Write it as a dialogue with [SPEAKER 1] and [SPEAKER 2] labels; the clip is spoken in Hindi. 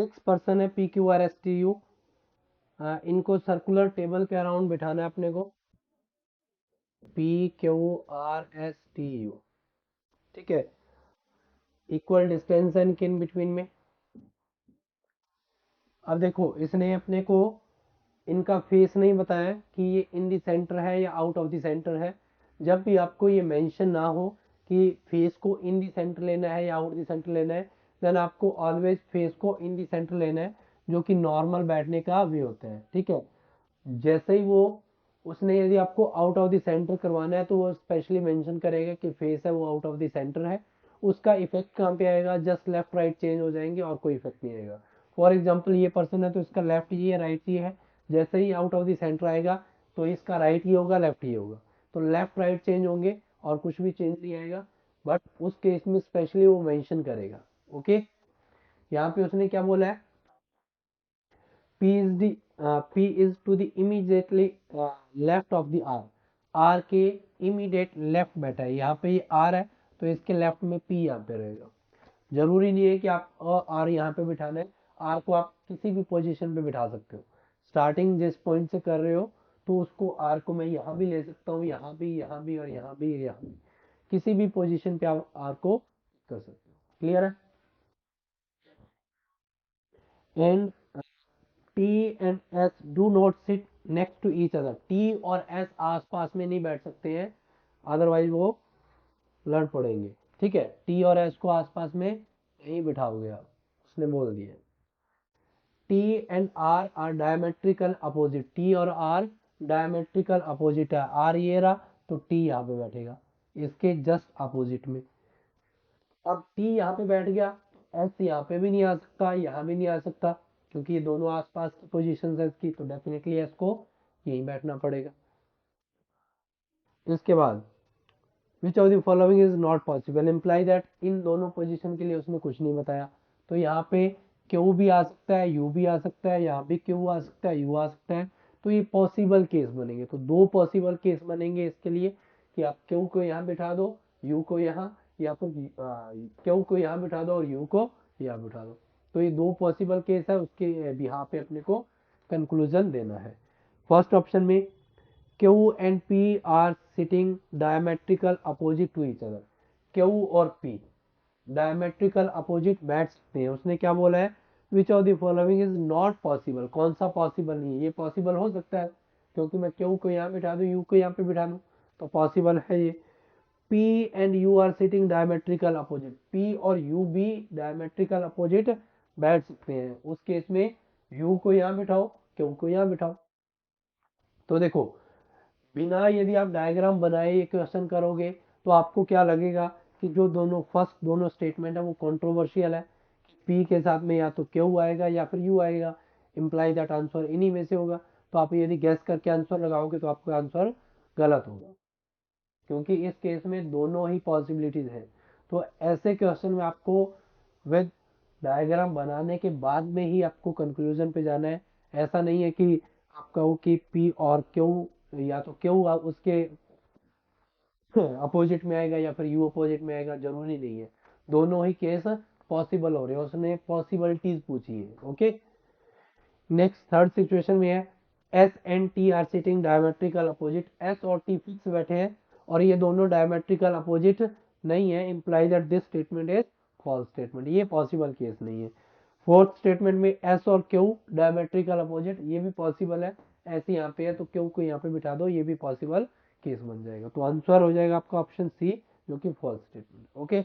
[SPEAKER 1] 6 पर्सन है P Q R S T U, इनको सर्कुलर टेबल के अराउंड बिठाना है अपने को, P Q R S T U, ठीक है। इक्वल डिस्टेंस है इनके इन बिटवीन में। अब देखो इसने अपने को इनका फेस नहीं बताया कि ये इन दी सेंटर है या आउट ऑफ द सेंटर है। जब भी आपको ये मेंशन ना हो कि फेस को इन दी सेंटर लेना है या आउट दी सेंटर लेना है, देन आपको ऑलवेज फेस को इन दी सेंटर लेना है, जो कि नॉर्मल बैठने का वे होता है, ठीक है। जैसे ही वो उसने यदि आपको आउट ऑफ द सेंटर करवाना है तो वो स्पेशली मेंशन करेगा कि फेस है वो आउट ऑफ द सेंटर है। उसका इफेक्ट कहाँ पे आएगा, जस्ट लेफ्ट राइट चेंज हो जाएंगे और कोई इफेक्ट नहीं आएगा। फॉर एग्जाम्पल ये पर्सन है तो इसका लेफ्ट ये है, राइट ये है, जैसे ही आउट ऑफ द सेंटर आएगा तो इसका राइट ये होगा, लेफ्ट ये होगा, तो लेफ्ट राइट चेंज होंगे और कुछ भी चेंज नहीं आएगा। बट उस केस में स्पेशली वो मेंशन करेगा। ओके, यहाँ पे उसने क्या बोला है, P is the P is to the immediately left of the R, R के immediate left बैठा है, यहाँ पे ये R है तो इसके लेफ्ट में P यहाँ पे रहेगा। जरूरी नहीं है कि आप R यहाँ पे बिठाना है, R को आप किसी भी पोजीशन पे बिठा सकते हो। स्टार्टिंग जिस पॉइंट से कर रहे हो तो उसको R को मैं यहाँ भी ले सकता हूँ, यहाँ भी, यहाँ भी और यहाँ भी, यहाँ भी, किसी भी पोजीशन पे आप R को कर सकते हो। क्लियर है। And T and S do not sit next to each other, T और एस आस पास में नहीं बैठ सकते हैं, अदरवाइज वो लड़ पड़ेंगे, ठीक है। टी और एस को आस पास में नहीं बिठाओगे आप, उसने बोल दिया। T and R are diametrical opposite, T और आर डायमेट्रिकल अपोजिट है, आर ये रहा तो टी यहाँ पे बैठेगा इसके जस्ट अपोजिट में। अब टी यहाँ पे बैठ गया, एस यहाँ पे भी नहीं आ सकता, यहाँ भी नहीं आ सकता, क्योंकि ये दोनों आसपास की पोजीशन है इसकी, तो डेफिनेटली एस को यहीं बैठना पड़ेगा। इसके बाद which of the following is not possible, imply that in दोनों पोजीशन के लिए उसने कुछ नहीं बताया। तो यहाँ पे क्यू भी आ सकता है, यू भी आ सकता है, यहाँ भी क्यू आ सकता है, यू आ सकता है, तो ये पॉसिबल केस बनेंगे। तो दो पॉसिबल केस बनेंगे इसके लिए कि आप क्यू को यहाँ बिठा दो, यू को यहाँ, या फिर क्यू को यहाँ बिठा दो और यू को यहाँ बिठा दो। तो ये दो पॉसिबल केस है, उसके यहाँ पे अपने को कंक्लूजन देना है। फर्स्ट ऑप्शन में Q and P are sitting diametrical opposite to each other, Q और P diametrical opposite बैठ सकते हैं। उसने क्या बोला है, which of the following is not possible, कौन सा पॉसिबल नहीं है। ये पॉसिबल हो सकता है क्योंकि मैं Q को यहाँ बिठा दूँ, U को यहाँ पे बिठा दूँ, तो पॉसिबल है ये। P and U are sitting diametrical opposite, P और U भी diametrical opposite बैठ सकते हैं। उस केस में U को यहाँ बिठाओ, Q को यहाँ बिठाओ। तो देखो बिना यदि आप डायग्राम बनाए ये क्वेश्चन करोगे तो आपको क्या लगेगा कि जो दोनों फर्स्ट दोनों स्टेटमेंट है वो कंट्रोवर्शियल है, पी के साथ में या तो क्यू आएगा या फिर यू आएगा, इंप्लाई दैट आंसर इन्हीं में से होगा। तो आप यदि गैस करके आंसर लगाओगे तो आपका आंसर गलत होगा, क्योंकि इस केस में दोनों ही पॉसिबिलिटीज हैं। तो ऐसे क्वेश्चन में आपको विद डायग्राम बनाने के बाद में ही आपको कंक्लूजन पे जाना है। ऐसा नहीं है कि आप कहो कि पी और क्यू, या तो क्यू उसके अपोजिट में आएगा या फिर यू अपोजिट में आएगा, जरूरी नहीं है। दोनों ही केस पॉसिबल हो रहे हैं, उसने पॉसिबिलिटीज पूछी है। ओके, नेक्स्ट थर्ड सिचुएशन में है S and T are sitting diametrical opposite, S और टी फिक्स बैठे हैं और ये दोनों डायमेट्रिकल अपोजिट नहीं है, imply that this statement is false statement, ये पॉसिबल केस नहीं है। फोर्थ स्टेटमेंट में एस और क्यू डायमेट्रिकल अपोजिट, ये भी पॉसिबल है, ऐसे यहाँ पे है तो क्यू को यहाँ पे बिठा दो, ये भी पॉसिबल केस बन जाएगा। तो आंसर हो जाएगा आपका ऑप्शन सी, जो कि फॉल्स स्टेटमेंट। ओके।